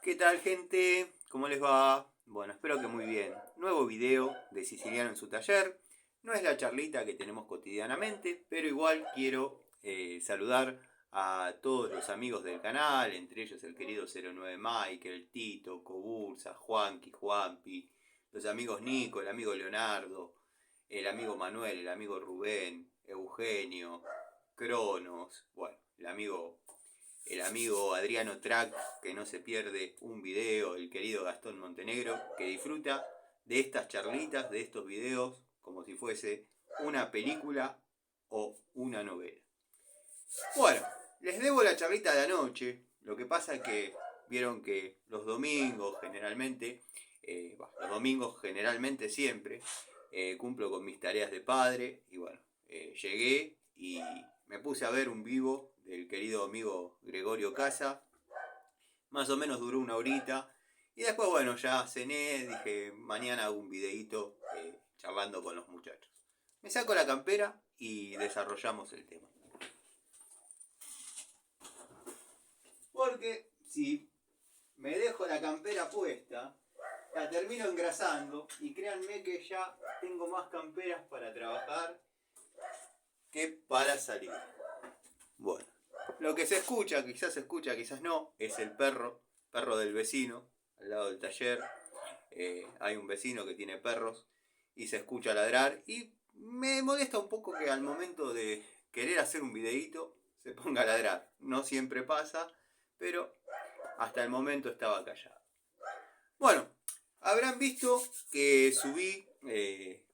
¿Qué tal, gente? ¿Cómo les va? Bueno, espero que muy bien. Nuevo video de Siciliano en su taller. No es la charlita que tenemos cotidianamente, pero igual quiero saludar a todos los amigos del canal, entre ellos el querido 09 Michael, Tito, Cobursa, Juanqui, Juanpi, los amigos Nico, el amigo Leonardo, el amigo Manuel, el amigo Rubén, Eugenio, Cronos, bueno, el amigo Adriano Track, que no se pierde un video, el querido Gastón Montenegro, que disfruta de estas charlitas, de estos videos, como si fuese una película o una novela. Bueno, les debo la charlita de anoche. Lo que pasa es que vieron que los domingos generalmente siempre, cumplo con mis tareas de padre. Y bueno, llegué y me puse a ver un vivo del querido amigo Gregorio Casa. Más o menos duró una horita. Y después, bueno, ya cené, dije, mañana hago un videíto charlando con los muchachos. Me saco la campera y desarrollamos el tema. Porque si me dejo la campera puesta, la termino engrasando y créanme que ya tengo más camperas para trabajar que para salir. Bueno, lo que se escucha, quizás no, es el perro del vecino, al lado del taller. Hay un vecino que tiene perros y se escucha ladrar y me molesta un poco que al momento de querer hacer un videíto se ponga a ladrar. No siempre pasa, pero hasta el momento estaba callado. Bueno, habrán visto que subí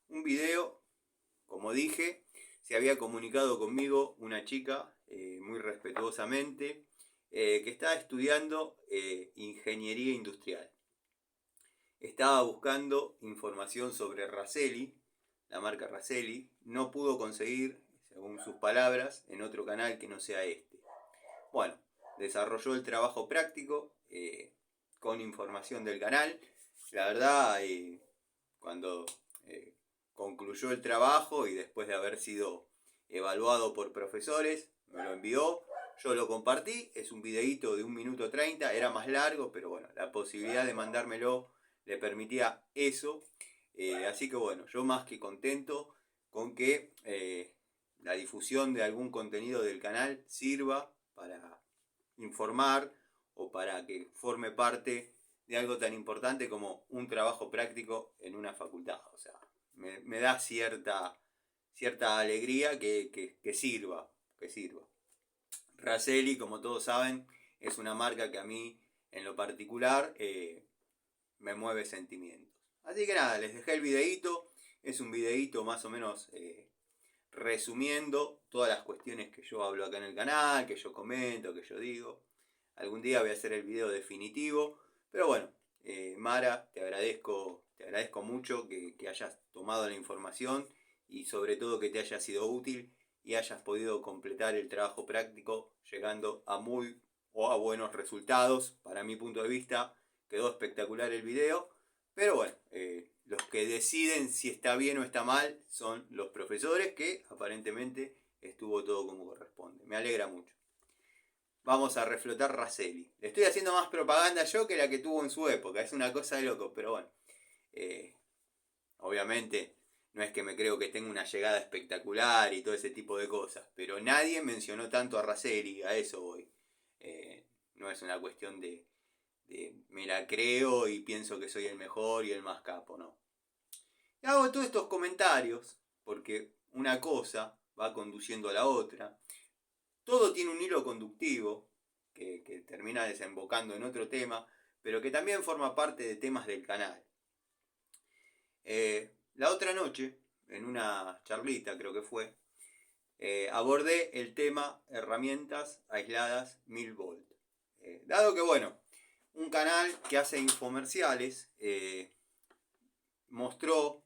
un video, como dije, se había comunicado conmigo una chica muy respetuosamente que estaba estudiando ingeniería industrial. Estaba buscando información sobre Raselli, la marca Raselli. No pudo conseguir, según sus palabras, en otro canal que no sea este. Bueno, desarrolló el trabajo práctico con información del canal. La verdad, cuando concluyó el trabajo y después de haber sido evaluado por profesores, me lo envió. Yo lo compartí, es un videíto de 1 minuto 30, era más largo, pero bueno, la posibilidad de mandármelo le permitía eso. Así que bueno, yo más que contento con que la difusión de algún contenido del canal sirva para informar o para que forme parte de algo tan importante como un trabajo práctico en una facultad. O sea, me da cierta alegría que sirva. Raselli, como todos saben, es una marca que a mí, en lo particular, me mueve sentimientos. Así que nada, les dejé el videíto. Es un videíto más o menos resumiendo todas las cuestiones que yo hablo acá en el canal, que yo comento, que yo digo. Algún día voy a hacer el video definitivo. Pero bueno, Mara, te agradezco mucho que hayas tomado la información y sobre todo que te haya sido útil y hayas podido completar el trabajo práctico llegando a buenos resultados. Para mi punto de vista quedó espectacular el video, pero bueno, los que deciden si está bien o está mal son los profesores, que aparentemente estuvo todo como corresponde. Me alegra mucho. Vamos a reflotar Raselli. Le estoy haciendo más propaganda yo que la que tuvo en su época. Es una cosa de loco, pero bueno. Obviamente no es que me creo que tenga una llegada espectacular y todo ese tipo de cosas. Pero nadie mencionó tanto a Raselli, a eso voy. No es una cuestión de me la creo y pienso que soy el mejor y el más capo, no. Y hago todos estos comentarios porque una cosa va conduciendo a la otra. Todo tiene un hilo conductivo que termina desembocando en otro tema, pero que también forma parte de temas del canal. La otra noche, en una charlita creo que fue, abordé el tema herramientas aisladas 1000 volt. Dado que, bueno, un canal que hace infomerciales mostró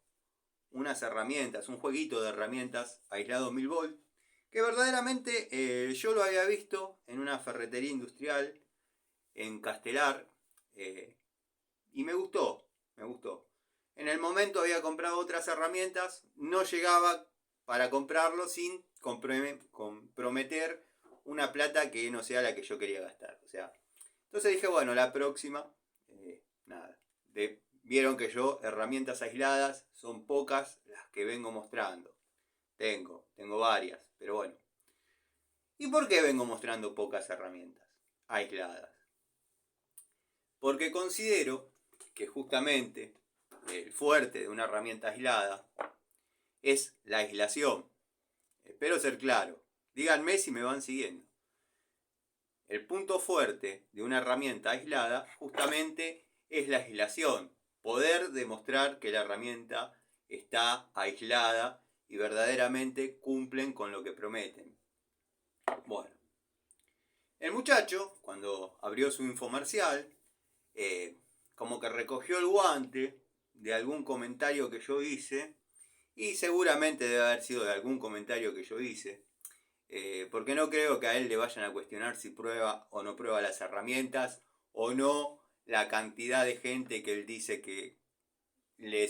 unas herramientas, un jueguito de herramientas aislado 1000 volt, que verdaderamente yo lo había visto en una ferretería industrial en Castelar y me gustó. En el momento había comprado otras herramientas, no llegaba para comprarlo sin comprometer una plata que no sea la que yo quería gastar. O sea, Entonces dije, bueno, la próxima, nada. Vieron que yo, herramientas aisladas, son pocas las que vengo mostrando. Tengo varias, pero bueno. ¿Y por qué vengo mostrando pocas herramientas aisladas? Porque considero que justamente el fuerte de una herramienta aislada es la aislación. Espero ser claro. Díganme si me van siguiendo. El punto fuerte de una herramienta aislada justamente es la aislación. Poder demostrar que la herramienta está aislada y verdaderamente cumplen con lo que prometen. Bueno, el muchacho, cuando abrió su infomercial, como que recogió el guante de algún comentario que yo hice, y seguramente debe haber sido de algún comentario que yo hice, porque no creo que a él le vayan a cuestionar si prueba o no prueba las herramientas, o no la cantidad de gente que él dice que le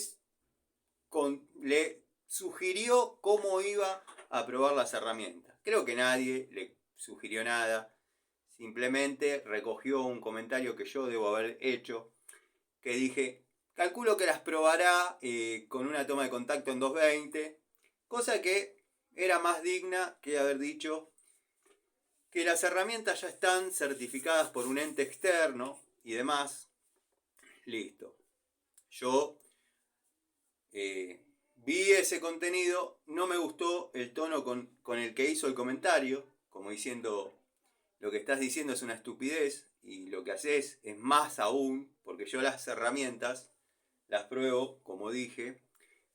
sugirió cómo iba a probar las herramientas. Creo que nadie le sugirió nada, simplemente recogió un comentario que yo debo haber hecho, que dije, calculo que las probará con una toma de contacto en 220, cosa que era más digna que haber dicho que las herramientas ya están certificadas por un ente externo y demás. Listo. Yo vi ese contenido, no me gustó el tono con el que hizo el comentario, como diciendo, lo que estás diciendo es una estupidez y lo que haces es más aún, porque yo las herramientas las pruebo, como dije,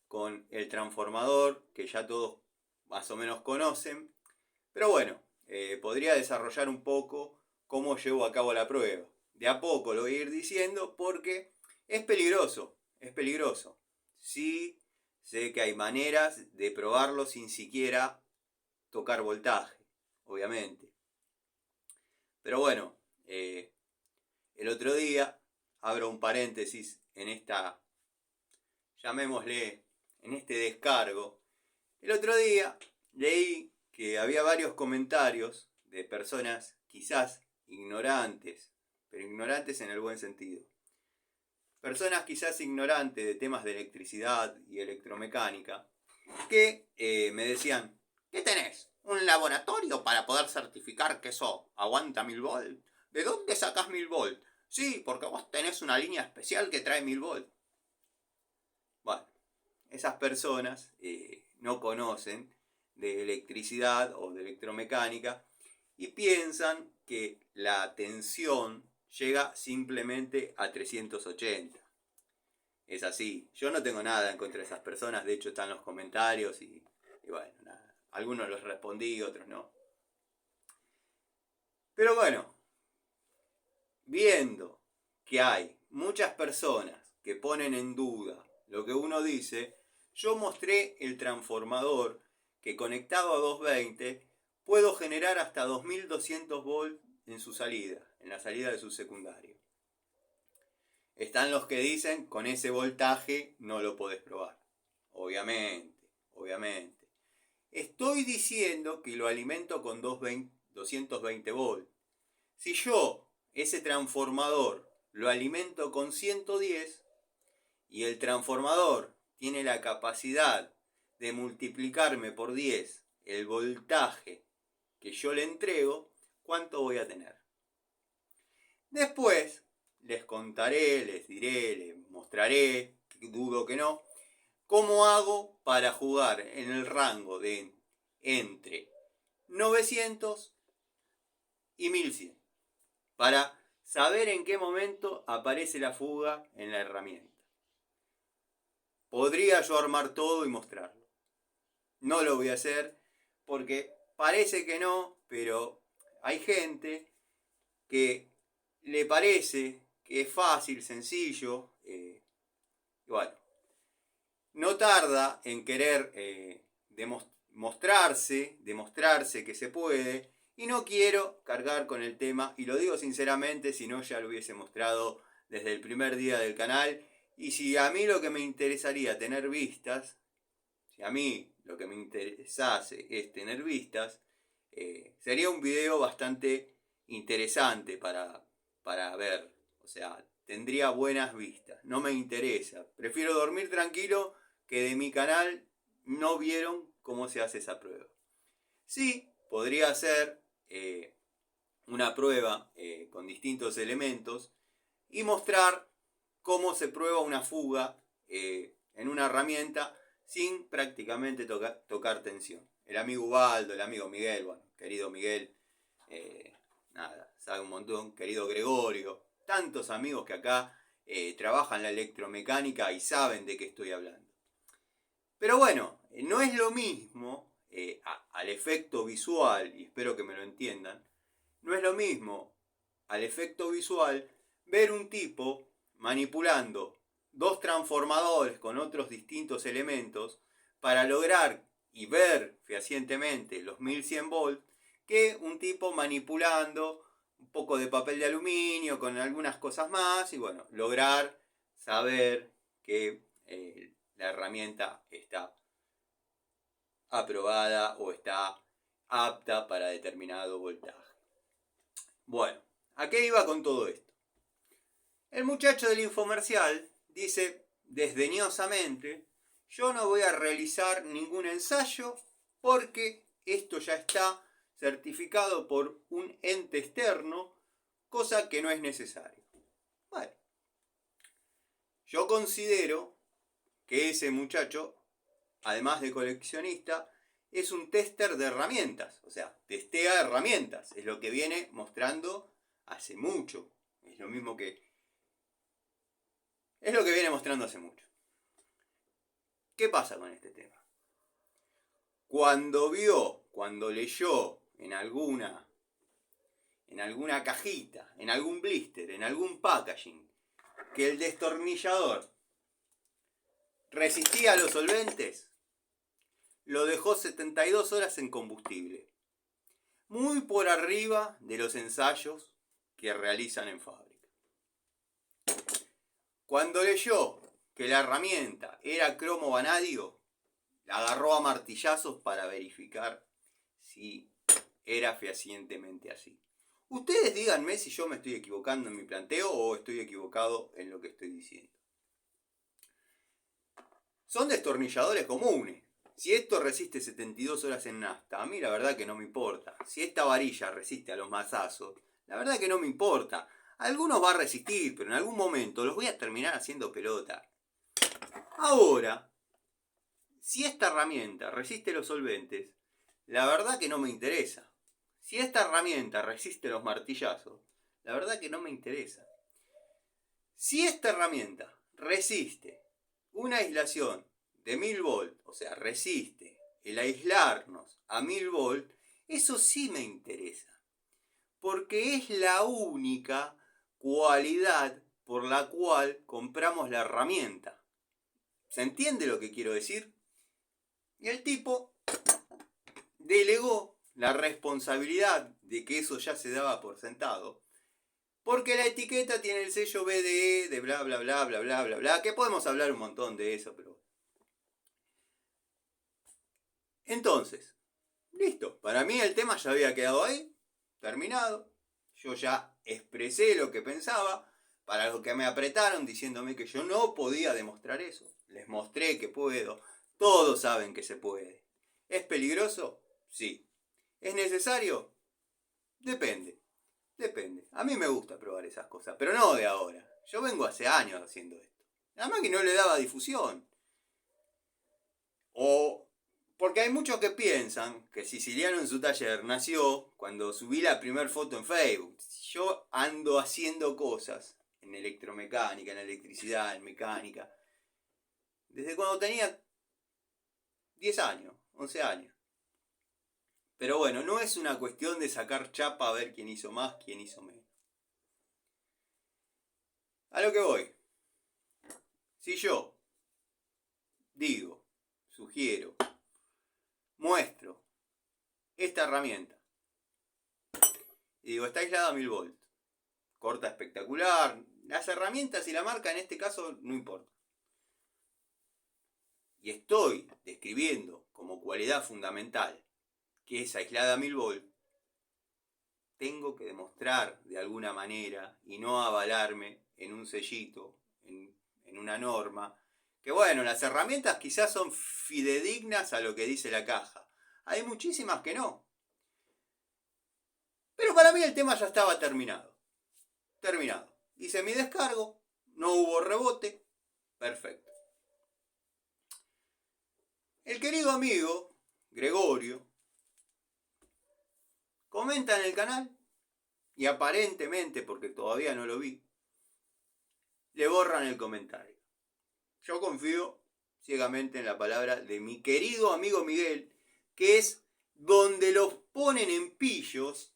con el transformador, que ya todos más o menos conocen. Pero bueno, podría desarrollar un poco cómo llevo a cabo la prueba. De a poco lo voy a ir diciendo porque es peligroso, es peligroso. Sí, sé que hay maneras de probarlo sin siquiera tocar voltaje, obviamente. Pero bueno, el otro día, abro un paréntesis en esta, llamémosle, en este descargo. El otro día leí que había varios comentarios de personas quizás ignorantes, pero ignorantes en el buen sentido. Personas quizás ignorantes de temas de electricidad y electromecánica, que me decían, ¿qué tenés? ¿Un laboratorio para poder certificar que eso aguanta 1000 volts? ¿De dónde sacás 1000 volts? Sí, porque vos tenés una línea especial que trae 1000 volts. Bueno, esas personas no conocen de electricidad o de electromecánica y piensan que la tensión llega simplemente a 380. Es así. Yo no tengo nada en contra de esas personas, de hecho están los comentarios y bueno, nada. Algunos los respondí, otros no. Pero bueno, viendo que hay muchas personas que ponen en duda lo que uno dice, yo mostré el transformador que conectado a 220 puedo generar hasta 2200 volts en su salida, en la salida de su secundario. Están los que dicen con ese voltaje no lo podés probar. Obviamente, obviamente. Estoy diciendo que lo alimento con 220 volts. Si yo ese transformador lo alimento con 110 y el transformador tiene la capacidad de multiplicarme por 10 el voltaje que yo le entrego, ¿cuánto voy a tener? Después les contaré, les diré, les mostraré, dudo que no, cómo hago para jugar en el rango de entre 900 y 1100. Para saber en qué momento aparece la fuga en la herramienta. Podría yo armar todo y mostrarlo. No lo voy a hacer porque parece que no, pero hay gente que le parece que es fácil, sencillo, y bueno, no tarda en querer demostrarse que se puede, y no quiero cargar con el tema, y lo digo sinceramente, si no ya lo hubiese mostrado desde el primer día del canal, y si a mí lo que me interesaría tener vistas, si a mí lo que me interesase es tener vistas, sería un video bastante interesante para para ver. O sea, tendría buenas vistas. No me interesa. Prefiero dormir tranquilo que de mi canal no vieron cómo se hace esa prueba. Sí, podría ser una prueba con distintos elementos y mostrar cómo se prueba una fuga en una herramienta sin prácticamente tocar tensión. El amigo Ubaldo, el amigo Miguel, bueno, querido Miguel, nada, sabe un montón, querido Gregorio, tantos amigos que acá trabajan la electromecánica y saben de qué estoy hablando. Pero bueno, no es lo mismo al efecto visual, y espero que me lo entiendan, no es lo mismo al efecto visual ver un tipo manipulando dos transformadores con otros distintos elementos para lograr y ver fehacientemente los 1100 volts que un tipo manipulando un poco de papel de aluminio con algunas cosas más y bueno, lograr saber que la herramienta está aprobada o está apta para determinado voltaje. Bueno, ¿a qué iba con todo esto? El muchacho del infomercial dice desdeñosamente, yo no voy a realizar ningún ensayo porque esto ya está certificado por un ente externo, cosa que no es necesario. Bueno, yo considero que ese muchacho, además de coleccionista, es un tester de herramientas, o sea, testea herramientas, es lo que viene mostrando hace mucho, es lo mismo que... Es lo que viene mostrando hace mucho. ¿Qué pasa con este tema? Cuando leyó en alguna cajita, en algún blister, en algún packaging, que el destornillador resistía a los solventes, lo dejó 72 horas en combustible. Muy por arriba de los ensayos que realizan en fábrica. Cuando leyó que la herramienta era cromo vanadio, la agarró a martillazos para verificar si era fehacientemente así. Ustedes díganme si yo me estoy equivocando en mi planteo o estoy equivocado en lo que estoy diciendo. Son destornilladores comunes. Si esto resiste 72 horas en nafta, a mí la verdad que no me importa. Si esta varilla resiste a los mazazos, la verdad que no me importa. Algunos va a resistir, pero en algún momento los voy a terminar haciendo pelota. Ahora, si esta herramienta resiste los solventes, la verdad que no me interesa. Si esta herramienta resiste los martillazos, la verdad que no me interesa. Si esta herramienta resiste una aislación de 1000 volts, o sea, resiste el aislarnos a 1000 volts, eso sí me interesa. Porque es la única cualidad por la cual compramos la herramienta. ¿Se entiende lo que quiero decir? Y el tipo delegó la responsabilidad de que eso ya se daba por sentado, porque la etiqueta tiene el sello BDE de bla bla bla bla bla bla bla, que podemos hablar un montón de eso, pero... Entonces, listo, para mí el tema ya había quedado ahí, terminado, yo ya expresé lo que pensaba, para los que me apretaron diciéndome que yo no podía demostrar eso, les mostré que puedo, todos saben que se puede. ¿Es peligroso? Sí. ¿Es necesario? Depende. A mí me gusta probar esas cosas, pero no de ahora. Yo vengo hace años haciendo esto. Nada más que no le daba difusión. O porque hay muchos que piensan que Siciliano en su taller nació cuando subí la primera foto en Facebook. Yo ando haciendo cosas en electromecánica, en electricidad, en mecánica, desde cuando tenía 10 años, 11 años. Pero bueno, no es una cuestión de sacar chapa a ver quién hizo más, quién hizo menos. A lo que voy. Si yo digo, sugiero, muestro esta herramienta y digo, está aislada a 1000 volts, corta espectacular, las herramientas y la marca en este caso no importa. Y estoy describiendo como cualidad fundamental que es aislada a 1000 volts, tengo que demostrar de alguna manera y no avalarme en un sellito, en una norma, que bueno, las herramientas quizás son fidedignas a lo que dice la caja. Hay muchísimas que no. Pero para mí el tema ya estaba terminado. Terminado. Hice mi descargo, no hubo rebote, perfecto. El querido amigo, Gregorio, comenta en el canal y aparentemente, porque todavía no lo vi, le borran el comentario. Yo confío ciegamente en la palabra de mi querido amigo Miguel, que es donde los ponen en pillos,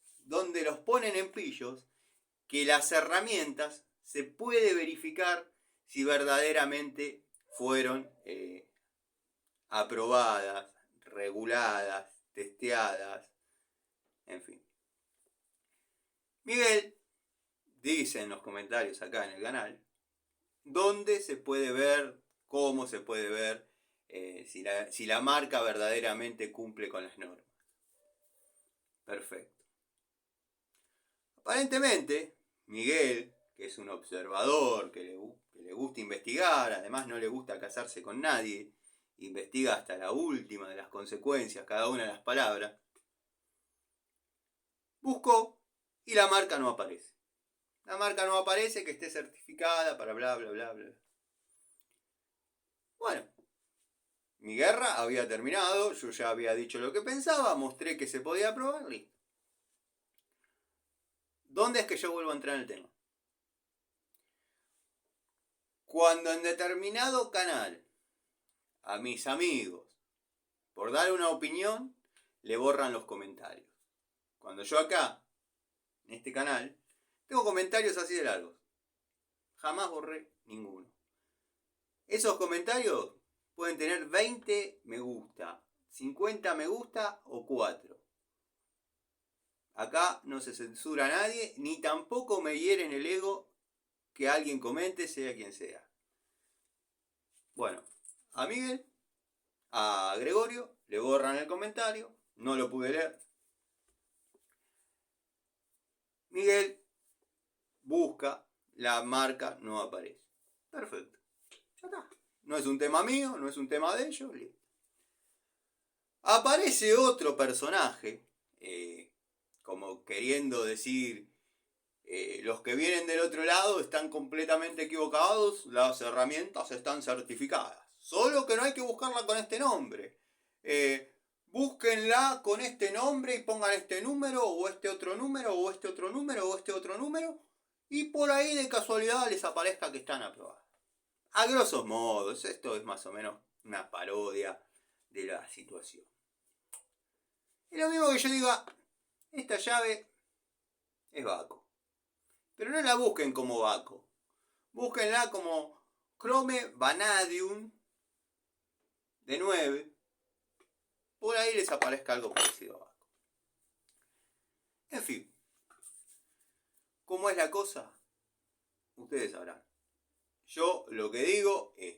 que las herramientas se puede verificar si verdaderamente fueron aprobadas, reguladas, testeadas, en fin. Miguel dice en los comentarios acá en el canal dónde se puede ver, cómo se puede ver si la marca verdaderamente cumple con las normas. Perfecto. Aparentemente, Miguel, que es un observador, que le gusta investigar, además no le gusta casarse con nadie, investiga hasta la última de las consecuencias, cada una de las palabras, buscó y la marca no aparece. La marca no aparece que esté certificada para bla, bla, bla, bla. Bueno, mi guerra había terminado, yo ya había dicho lo que pensaba, mostré que se podía probar, listo. ¿Dónde es que yo vuelvo a entrar en el tema? Cuando en determinado canal a mis amigos, por dar una opinión, le borran los comentarios. Cuando yo acá, en este canal, tengo comentarios así de largos. Jamás borré ninguno. Esos comentarios pueden tener 20 me gusta, 50 me gusta o 4. Acá no se censura a nadie, ni tampoco me hieren el ego que alguien comente, sea quien sea. Bueno, a Miguel, a Gregorio, le borran el comentario, no lo pude leer. Miguel busca, la marca no aparece. Perfecto. Ya está. No es un tema mío, no es un tema de ellos. Listo. Aparece otro personaje, como queriendo decir, los que vienen del otro lado están completamente equivocados, las herramientas están certificadas. Solo que no hay que buscarla con este nombre. Búsquenla con este nombre y pongan este número, o este otro número, o este otro número, o este otro número, y por ahí de casualidad les aparezca que están aprobadas. A grosso modo, esto es más o menos una parodia de la situación. Es lo mismo que yo diga, esta llave es Baco. Pero no la busquen como Baco. Búsquenla como Chrome Vanadium de 9. Por ahí les aparezca algo parecido a Baco. En fin. ¿Cómo es la cosa? Ustedes sabrán. Yo lo que digo es,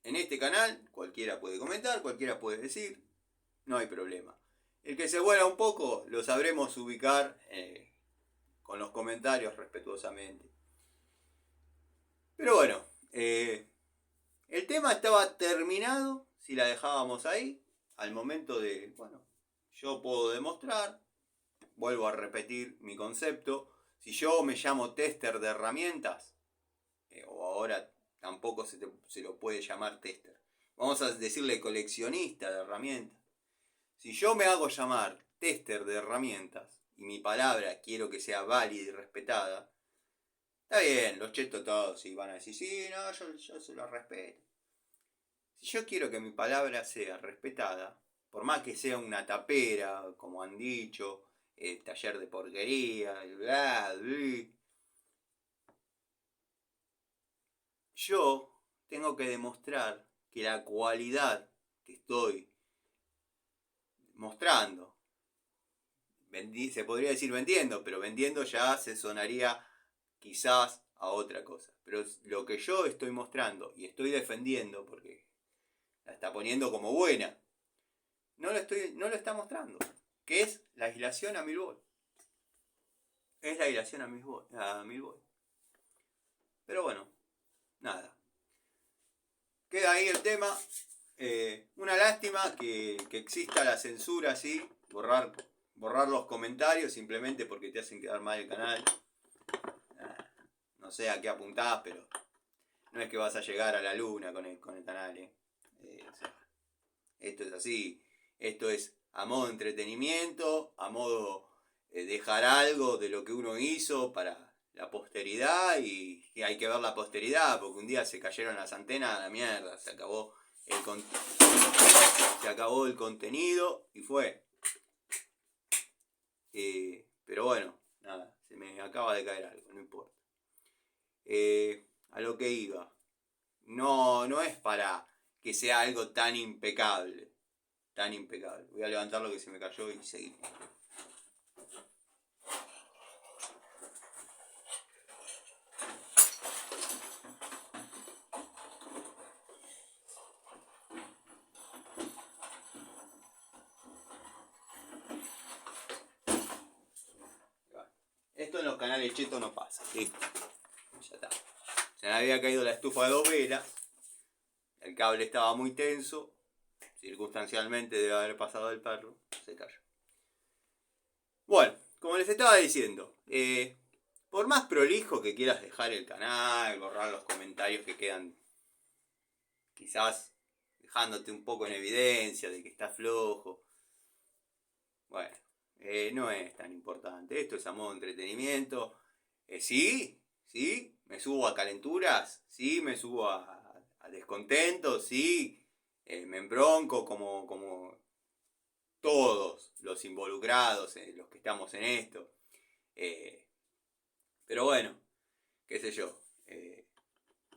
en este canal cualquiera puede comentar, cualquiera puede decir, no hay problema. El que se vuela un poco lo sabremos ubicar con los comentarios respetuosamente. Pero bueno, el tema estaba terminado si la dejábamos ahí. Al momento de, bueno, yo puedo demostrar, vuelvo a repetir mi concepto. Si yo me llamo tester de herramientas, o ahora tampoco se lo puede llamar tester, vamos a decirle coleccionista de herramientas. Si yo me hago llamar tester de herramientas y mi palabra quiero que sea válida y respetada, está bien, los chetos todos y van a decir, sí, no, yo se lo respeto. Si yo quiero que mi palabra sea respetada, por más que sea una tapera, como han dicho, taller de porquería, bla, bla, yo tengo que demostrar que la cualidad que estoy mostrando, se podría decir vendiendo, pero vendiendo ya se sonaría quizás a otra cosa. Pero lo que yo estoy mostrando y estoy defendiendo, porque la está poniendo como buena, no lo está mostrando, que es la aislación a 1000 volts. es la dilación a 1000 volts. Pero bueno, nada. Queda ahí el tema. Una lástima que exista la censura así, borrar los comentarios simplemente porque te hacen quedar mal el canal. No sé a qué apuntás, pero no es que vas a llegar a la luna con el canal. O sea, esto es así. Esto es a modo de entretenimiento, a modo de dejar algo de lo que uno hizo para la posteridad, y hay que ver la posteridad, porque un día se cayeron las antenas a la mierda, se acabó el contenido y fue. Pero bueno, nada, se me acaba de caer algo, no importa. A lo que iba. No es para que sea algo tan impecable. Tan impecable. Voy a levantar lo que se me cayó y seguimos. Esto en los canales chetos no pasa. Listo. Ya está. Se me había caído la estufa de 2 velas. El cable estaba muy tenso. Circunstancialmente debe haber pasado el perro. Se cayó. Bueno, como les estaba diciendo, por más prolijo que quieras dejar el canal, borrar los comentarios que quedan quizás dejándote un poco en evidencia de que está flojo. Bueno, no es tan importante. Esto es a modo de entretenimiento. Sí, me subo a calenturas, sí, me subo a descontentos, sí, me embronco como todos los involucrados, los que estamos en esto. Pero bueno, qué sé yo.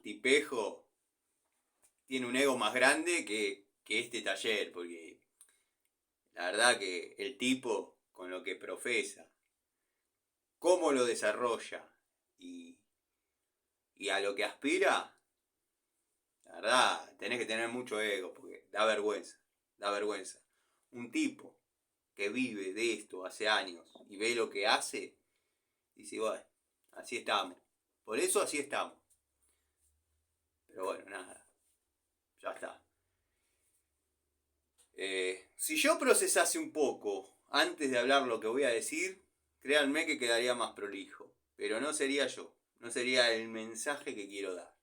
Tipejo tiene un ego más grande que este taller, porque la verdad que el tipo, con lo que profesa, cómo lo desarrolla y a lo que aspira, la verdad, tenés que tener mucho ego, porque da vergüenza. Un tipo que vive de esto hace años y ve lo que hace, dice, bueno, así estamos. Por eso así estamos. Pero bueno, nada. Ya está. Si yo procesase un poco antes de hablar lo que voy a decir, créanme que quedaría más prolijo. Pero no sería yo. No sería el mensaje que quiero dar.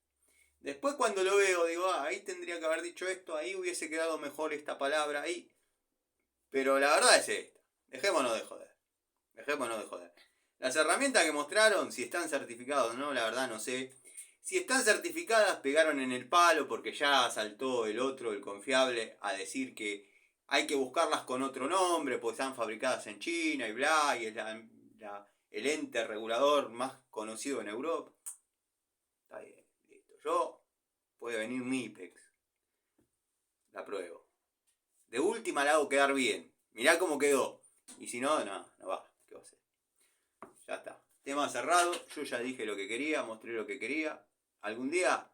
Después cuando lo veo digo, ahí tendría que haber dicho esto, ahí hubiese quedado mejor esta palabra, ahí. Pero la verdad es esta. Dejémonos de joder. Las herramientas que mostraron, si están certificadas o no, la verdad no sé. Si están certificadas, pegaron en el palo porque ya saltó el otro, el confiable, a decir que hay que buscarlas con otro nombre, porque están fabricadas en China y bla, y es el ente regulador más conocido en Europa. Está bien, listo. Yo, puede venir MIPEX. La pruebo. De última la hago quedar bien. Mirá cómo quedó. Y si no, no va. ¿Qué va a hacer? Ya está. Tema cerrado. Yo ya dije lo que quería, mostré lo que quería. Algún día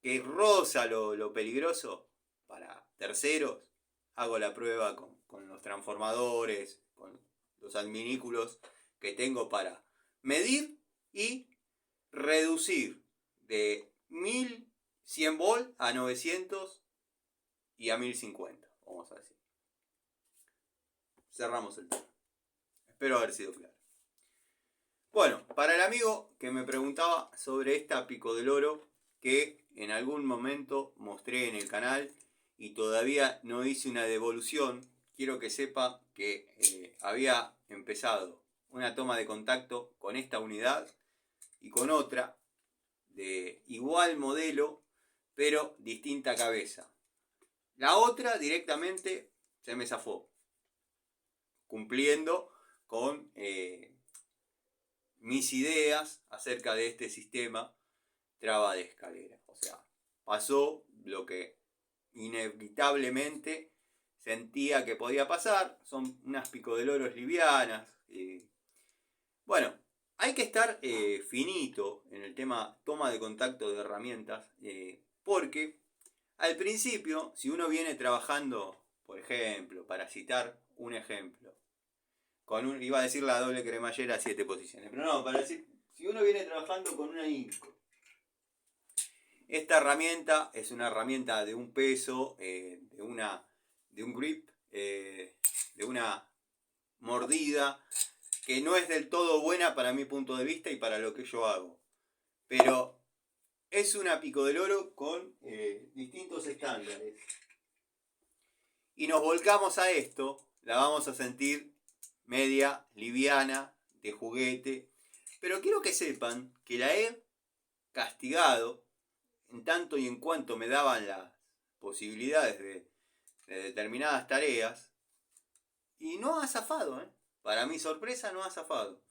que roza lo peligroso para terceros, hago la prueba con los transformadores, con los adminículos que tengo para medir y reducir de 1100 volt a 900 y a 1050. Vamos a decir. Cerramos el tema. Espero haber sido claro. Bueno, para el amigo que me preguntaba sobre esta pico del oro que en algún momento mostré en el canal y todavía no hice una devolución, quiero que sepa que había empezado una toma de contacto con esta unidad y con otra de igual modelo pero distinta cabeza. La otra directamente se me zafó, cumpliendo con mis ideas acerca de este sistema traba de escalera. O sea, pasó lo que inevitablemente sentía que podía pasar. Son unas picodeloros livianas. Bueno, hay que estar finito en el tema toma de contacto de herramientas, porque al principio, si uno viene trabajando, por ejemplo, para citar un ejemplo, iba a decir la doble cremallera a 7 posiciones, pero no, para decir, si uno viene trabajando con una Inco, esta herramienta es una herramienta de un peso, de un grip, de una mordida, que no es del todo buena para mi punto de vista y para lo que yo hago. Pero es una Pico del Oro con distintos estándares. Y nos volcamos a esto, la vamos a sentir media, liviana, de juguete. Pero quiero que sepan que la he castigado en tanto y en cuanto me daban las posibilidades de determinadas tareas. Y no ha zafado, ¿eh? Para mi sorpresa no ha zafado.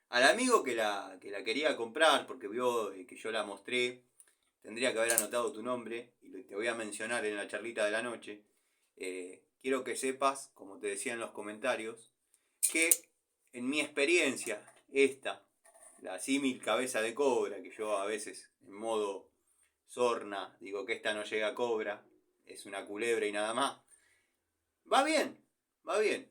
Al amigo que la quería comprar, porque vio que yo la mostré, tendría que haber anotado tu nombre, y te voy a mencionar en la charlita de la noche. Quiero que sepas, como te decía en los comentarios, que en mi experiencia, la símil cabeza de cobra, que yo a veces en modo sorna digo que esta no llega a cobra, es una culebra y nada más, va bien, va bien.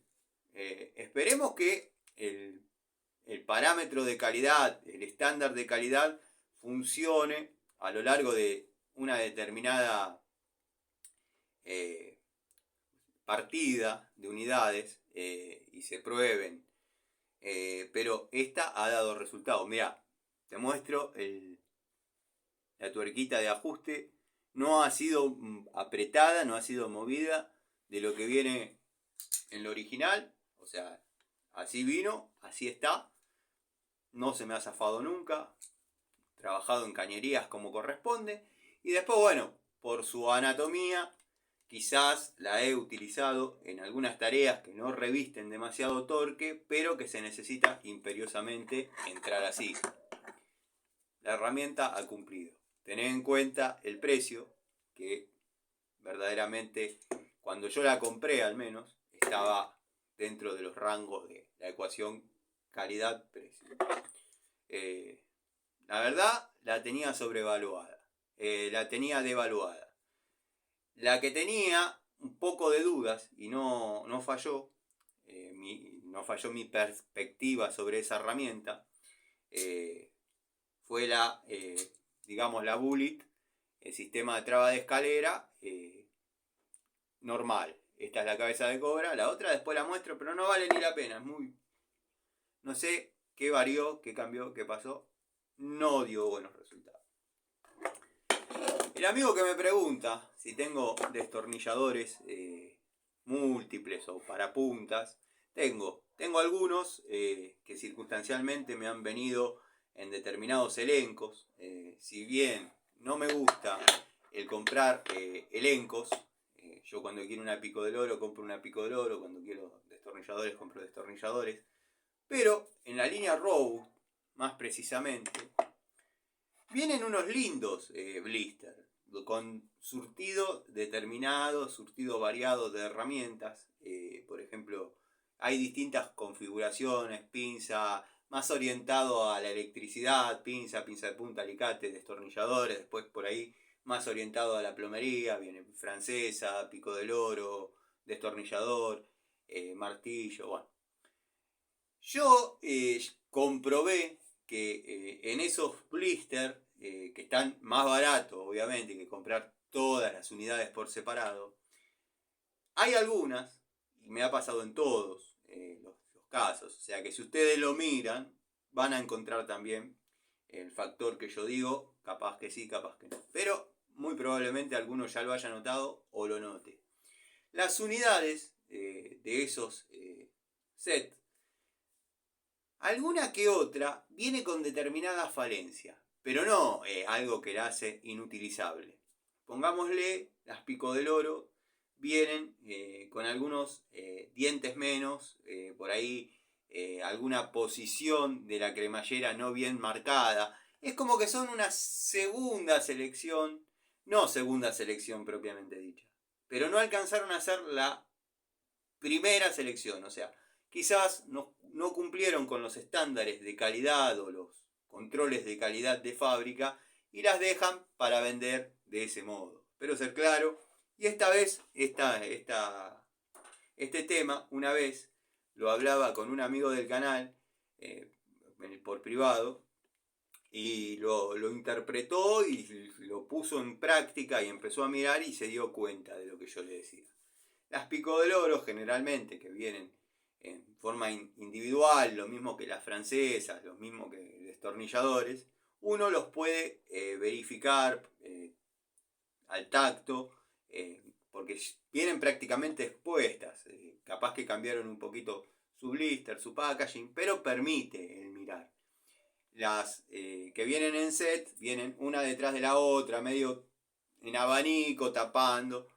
Esperemos que el parámetro de calidad, el estándar de calidad, funcione a lo largo de una determinada partida de unidades y se prueben. Pero esta ha dado resultados. Mira, te muestro la tuerquita de ajuste. No ha sido apretada, no ha sido movida de lo que viene en lo original. O sea, así vino, así está. No se me ha zafado nunca. Trabajado en cañerías como corresponde. Y después, bueno, por su anatomía, quizás la he utilizado en algunas tareas que no revisten demasiado torque, pero que se necesita imperiosamente entrar así. La herramienta ha cumplido. Tened en cuenta el precio, que verdaderamente, cuando yo la compré al menos, estaba dentro de los rangos de la ecuación calidad-precio. La verdad, la tenía sobrevaluada. La tenía devaluada. La que tenía un poco de dudas y no falló, no falló mi perspectiva sobre esa herramienta, fue digamos, la Bullet, el sistema de traba de escalera normal. Esta es la cabeza de cobra, la otra después la muestro, pero no vale ni la pena, es muy... No sé qué varió, qué cambió, qué pasó, no dio buenos resultados. El amigo que me pregunta si tengo destornilladores múltiples o para puntas, tengo algunos que circunstancialmente me han venido en determinados elencos. Si bien no me gusta el comprar elencos, yo cuando quiero una Pico del Oro compro una Pico del Oro, cuando quiero destornilladores compro destornilladores, pero en la línea Row, más precisamente, vienen unos lindos blister con surtido determinado, surtido variado de herramientas. Por ejemplo, hay distintas configuraciones, pinza, más orientado a la electricidad, pinza de punta, alicate, destornilladores, después por ahí más orientado a la plomería, viene francesa, Pico del Oro, destornillador, martillo, bueno. Yo comprobé que en esos blister, que están más baratos, obviamente, que comprar todas las unidades por separado, hay algunas, y me ha pasado en todos los casos, o sea que si ustedes lo miran, van a encontrar también el factor que yo digo, capaz que sí, capaz que no. Pero muy probablemente alguno ya lo haya notado o lo note. Las unidades de esos sets, alguna que otra viene con determinada falencia, pero no algo que la hace inutilizable. Pongámosle, las Pico del Oro vienen con algunos dientes menos, por ahí alguna posición de la cremallera no bien marcada. Es como que son una segunda selección, no segunda selección propiamente dicha, pero no alcanzaron a ser la primera selección, o sea, quizás no cumplieron con los estándares de calidad o los controles de calidad de fábrica y las dejan para vender de ese modo. Espero ser claro. Y esta vez, este tema, una vez, lo hablaba con un amigo del canal por privado, y lo interpretó y lo puso en práctica y empezó a mirar y se dio cuenta de lo que yo le decía. Las pico del oro generalmente, que vienen en forma individual, lo mismo que las francesas, lo mismo que destornilladores, uno los puede verificar al tacto, porque vienen prácticamente expuestas. Capaz que cambiaron un poquito su blister, su packaging, pero permite el mirar. Las que vienen en set vienen una detrás de la otra, medio en abanico, tapando.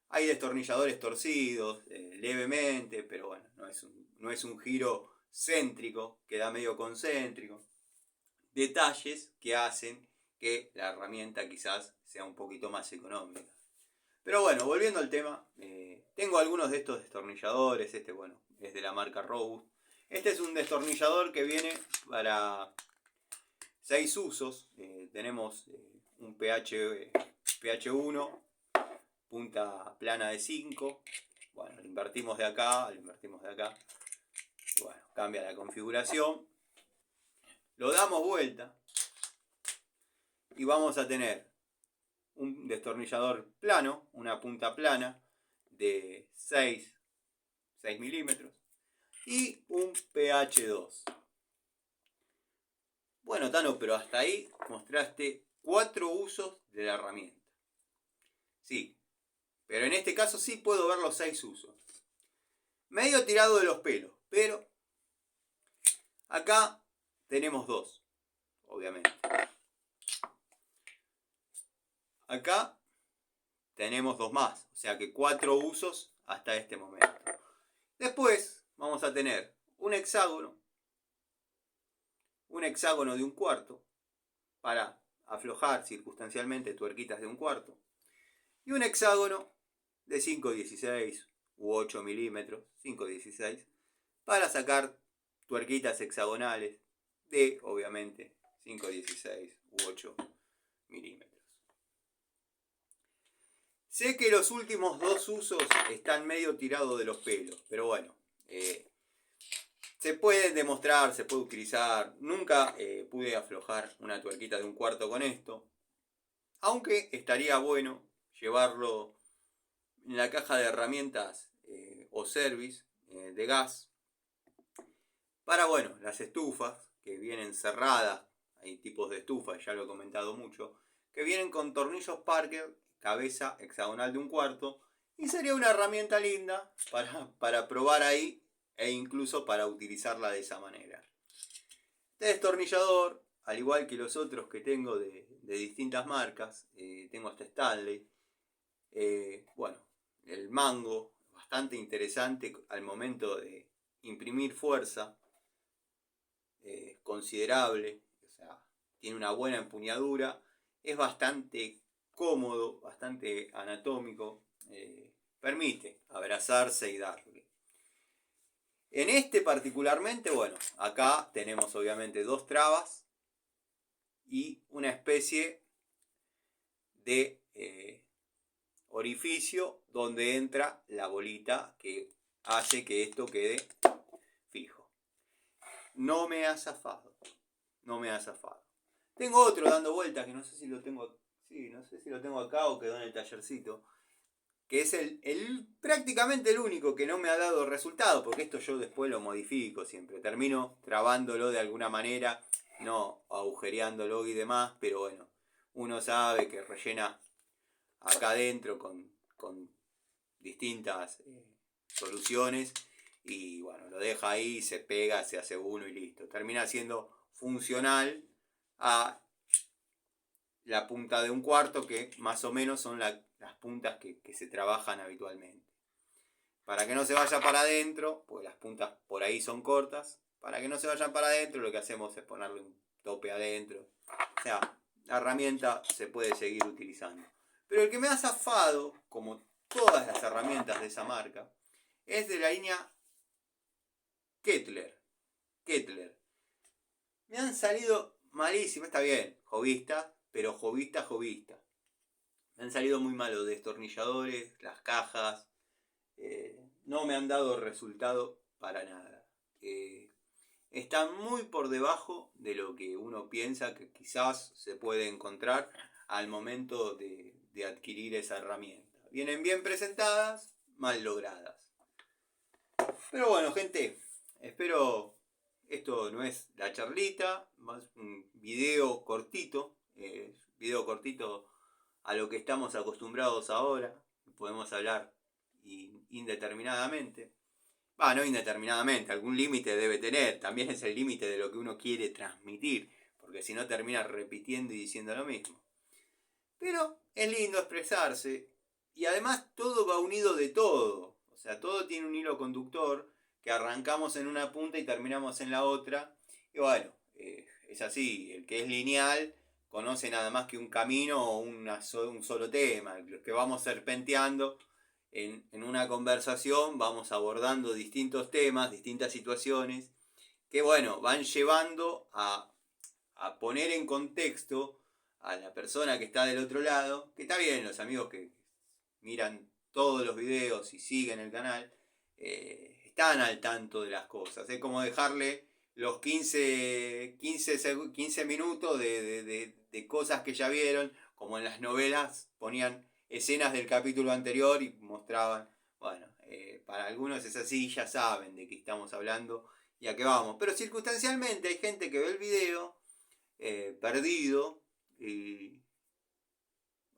Hay destornilladores torcidos, levemente, pero bueno, no es un giro céntrico, queda medio concéntrico. Detalles que hacen que la herramienta quizás sea un poquito más económica. Pero bueno, volviendo al tema, tengo algunos de estos destornilladores. Este, bueno, es de la marca Robust. Este es un destornillador que viene para 6 usos. Tenemos un PH1, punta plana de 5. Bueno, lo invertimos de acá, Bueno, cambia la configuración. Lo damos vuelta y vamos a tener un destornillador plano, una punta plana de 6 milímetros y un PH2. Bueno, Tano, pero hasta ahí mostraste 4 usos de la herramienta. Sí, pero en este caso sí puedo ver los 6 usos. Medio tirado de los pelos, pero acá tenemos 2, obviamente. Acá tenemos 2 más, o sea que 4 usos hasta este momento. Después vamos a tener un hexágono de 1/4 para aflojar circunstancialmente tuerquitas de 1/4 y un hexágono de 5/16 u 8 milímetros, 5/16, para sacar tuerquitas hexagonales de, obviamente, 5/16 u 8 milímetros. Sé que los últimos 2 usos están medio tirados de los pelos, pero bueno, se puede demostrar, se puede utilizar. Nunca pude aflojar una tuerquita de 1/4 con esto, aunque estaría bueno llevarlo en la caja de herramientas o service de gas para, bueno, las estufas que vienen cerradas. Hay tipos de estufas, ya lo he comentado mucho, que vienen con tornillos Parker, cabeza hexagonal de 1/4, y sería una herramienta linda para probar ahí e incluso para utilizarla de esa manera. Este destornillador, al igual que los otros que tengo de distintas marcas, tengo hasta Stanley, bueno, el mango, bastante interesante al momento de imprimir fuerza, considerable, o sea, tiene una buena empuñadura, es bastante cómodo, bastante anatómico, permite abrazarse y darle. En este particularmente, bueno, acá tenemos obviamente 2 trabas y una especie de orificio donde entra la bolita que hace que esto quede fijo. No me ha zafado. Tengo otro dando vueltas que no sé si lo tengo, no sé si lo tengo acá o quedó en el tallercito, que es prácticamente el único que no me ha dado resultado, porque esto yo después lo modifico siempre. Termino trabándolo de alguna manera, no agujereándolo y demás, pero bueno, uno sabe que rellena acá adentro con distintas soluciones y bueno, lo deja ahí, se pega, se hace uno y listo. Termina siendo funcional a la punta de 1/4, que más o menos son las puntas que se trabajan habitualmente. Para que no se vaya para adentro, pues las puntas por ahí son cortas, para que no se vayan para adentro lo que hacemos es ponerle un tope adentro. O sea, la herramienta se puede seguir utilizando. Pero el que me ha zafado, como todas las herramientas de esa marca, es de la línea Kettler. Me han salido malísimas, está bien, jovista, pero jovista. Me han salido muy malos los destornilladores, las cajas, no me han dado resultado para nada. Está muy por debajo de lo que uno piensa que quizás se puede encontrar al momento de adquirir esa herramienta. Vienen bien presentadas, mal logradas. Pero bueno, gente, espero, esto no es la charlita, más un video cortito a lo que estamos acostumbrados ahora. Podemos hablar indeterminadamente. No indeterminadamente, algún límite debe tener, también es el límite de lo que uno quiere transmitir, porque si no termina repitiendo y diciendo lo mismo. Pero es lindo expresarse, y además todo va unido de todo, o sea, todo tiene un hilo conductor que arrancamos en una punta y terminamos en la otra, y bueno, es así, el que es lineal conoce nada más que un camino o un solo tema, los que vamos serpenteando en una conversación vamos abordando distintos temas, distintas situaciones, que bueno, van llevando a poner en contexto a la persona que está del otro lado, que está bien, los amigos que miran todos los videos y siguen el canal, están al tanto de las cosas. Es como dejarle los 15 minutos de cosas que ya vieron, como en las novelas ponían escenas del capítulo anterior y mostraban, bueno, para algunos es así, ya saben de qué estamos hablando y a qué vamos. Pero circunstancialmente hay gente que ve el video perdido y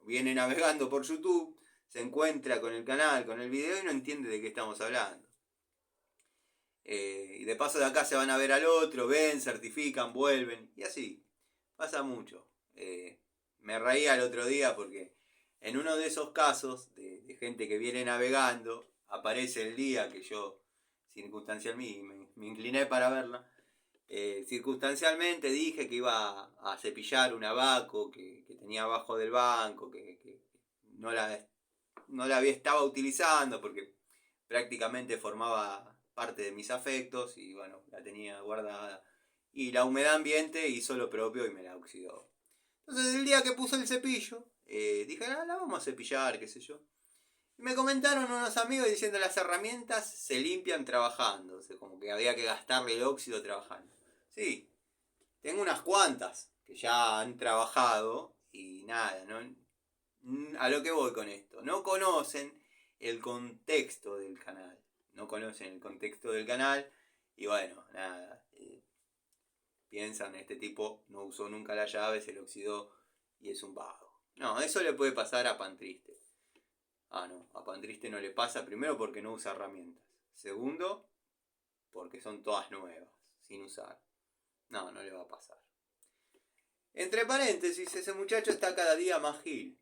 viene navegando por YouTube, se encuentra con el canal, con el video y no entiende de qué estamos hablando. Y de paso de acá se van a ver al otro, ven, certifican, vuelven y así. Pasa mucho. Me reía el otro día porque en uno de esos casos de gente que viene navegando, aparece el día que yo circunstancialmente me incliné para verla. Circunstancialmente dije que iba a cepillar un abaco que tenía abajo del banco, que no la estaba utilizando porque prácticamente formaba parte de mis afectos y bueno, la tenía guardada. Y la humedad ambiente hizo lo propio y me la oxidó. Entonces el día que puse el cepillo, dije, la vamos a cepillar, qué sé yo. Y me comentaron unos amigos diciendo las herramientas se limpian trabajando. O sea, como que había que gastarle el óxido trabajando. Sí, tengo unas cuantas que ya han trabajado y nada, ¿no? A lo que voy con esto. No conocen el contexto del canal. No conocen el contexto del canal y bueno, nada. Piensan, este tipo no usó nunca la llave, se le oxidó y es un vago. No, eso le puede pasar a Pan Triste. No, a Pan Triste no le pasa, primero porque no usa herramientas. Segundo, porque son todas nuevas, sin usar. No le va a pasar. Entre paréntesis, ese muchacho está cada día más gil.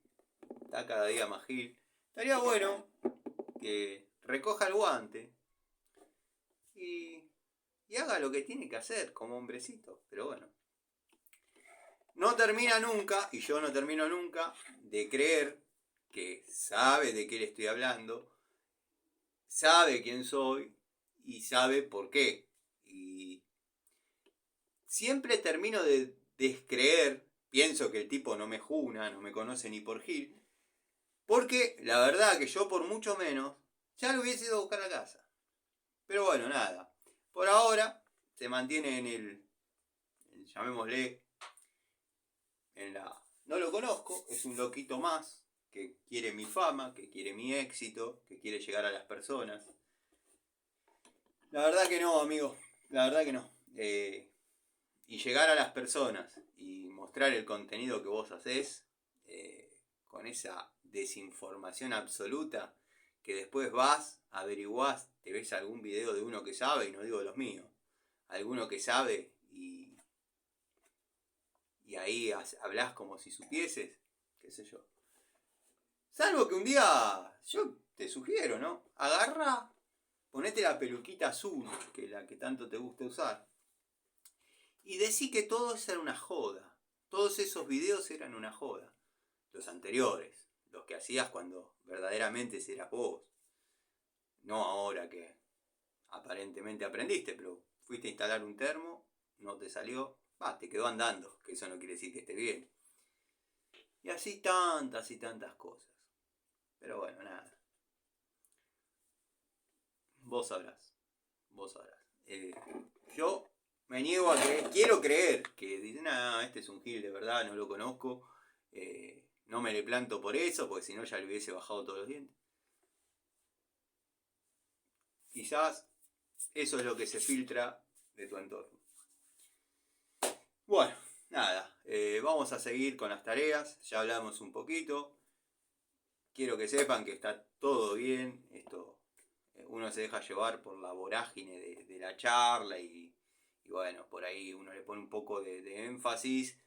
Está cada día más gil. Estaría bueno que recoja el guante y haga lo que tiene que hacer como hombrecito. Pero bueno. No termina nunca, y yo no termino nunca, de creer que sabe de qué le estoy hablando, sabe quién soy y sabe por qué. Y siempre termino de descreer, pienso que el tipo no me juna, no me conoce ni por gil, porque la verdad que yo por mucho menos ya lo hubiese ido a buscar a casa. Pero bueno, nada. Por ahora se mantiene en el llamémosle, no lo conozco, es un loquito más que quiere mi fama, que quiere mi éxito, que quiere llegar a las personas. La verdad que no, amigo, la verdad que no. Y llegar a las personas y mostrar el contenido que vos hacés con esa desinformación absoluta, que después vas, averiguás, te ves algún video de uno que sabe, y no digo los míos, alguno que sabe y ahí hablás como si supieses, qué sé yo. Salvo que un día, yo te sugiero, ¿no? Agarra, ponete la peluquita azul, que es la que tanto te gusta usar, y decí que todo eso era una joda. Todos esos videos eran una joda. Los anteriores, los que hacías cuando verdaderamente eras vos. No ahora que aparentemente aprendiste, pero fuiste a instalar un termo, no te salió, te quedó andando, que eso no quiere decir que esté bien. Y así tantas y tantas cosas. Pero bueno, nada. Vos sabrás. vos sabrás. Yo me niego a creer, quiero creer que dicen, no, este es un gil de verdad, no lo conozco, no me le planto por eso, porque si no ya le hubiese bajado todos los dientes. Quizás eso es lo que se filtra de tu entorno. Bueno, nada, vamos a seguir con las tareas, ya hablamos un poquito. Quiero que sepan que está todo bien, esto uno se deja llevar por la vorágine de la charla y bueno, por ahí uno le pone un poco de énfasis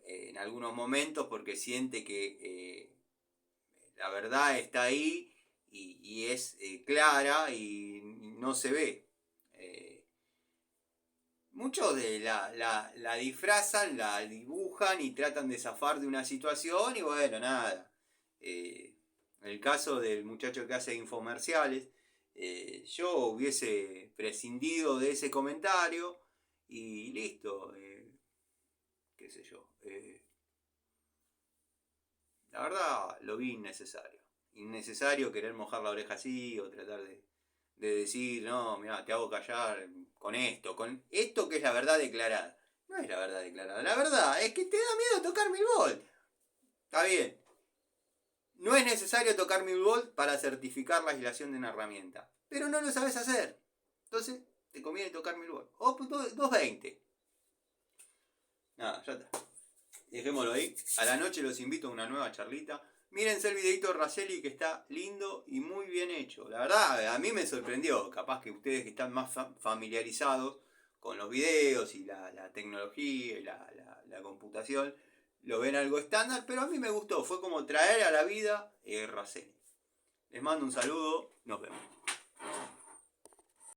en algunos momentos porque siente que la verdad está ahí y es clara y no se ve. Muchos de la disfrazan, la dibujan y tratan de zafar de una situación y bueno, nada. El caso del muchacho que hace infomerciales, yo hubiese prescindido de ese comentario y listo, qué sé yo. La verdad lo vi innecesario. Innecesario querer mojar la oreja así o tratar de decir, no, mira, te hago callar con esto que es la verdad declarada. No es la verdad declarada, la verdad es que te da miedo tocar 1000 volt. Está bien. No es necesario tocar 1000 volt para certificar la aislación de una herramienta. Pero no lo sabes hacer. Entonces, te conviene tocar 1000 volt. O 220. Nada, ya está. Dejémoslo ahí. A la noche los invito a una nueva charlita. Mírense el videito de Raselli que está lindo y muy bien hecho. La verdad, a mí me sorprendió. Capaz que ustedes que están más familiarizados con los videos y la tecnología y la computación, lo ven algo estándar, pero a mí me gustó. Fue como traer a la vida Raselli. Les mando un saludo. Nos vemos.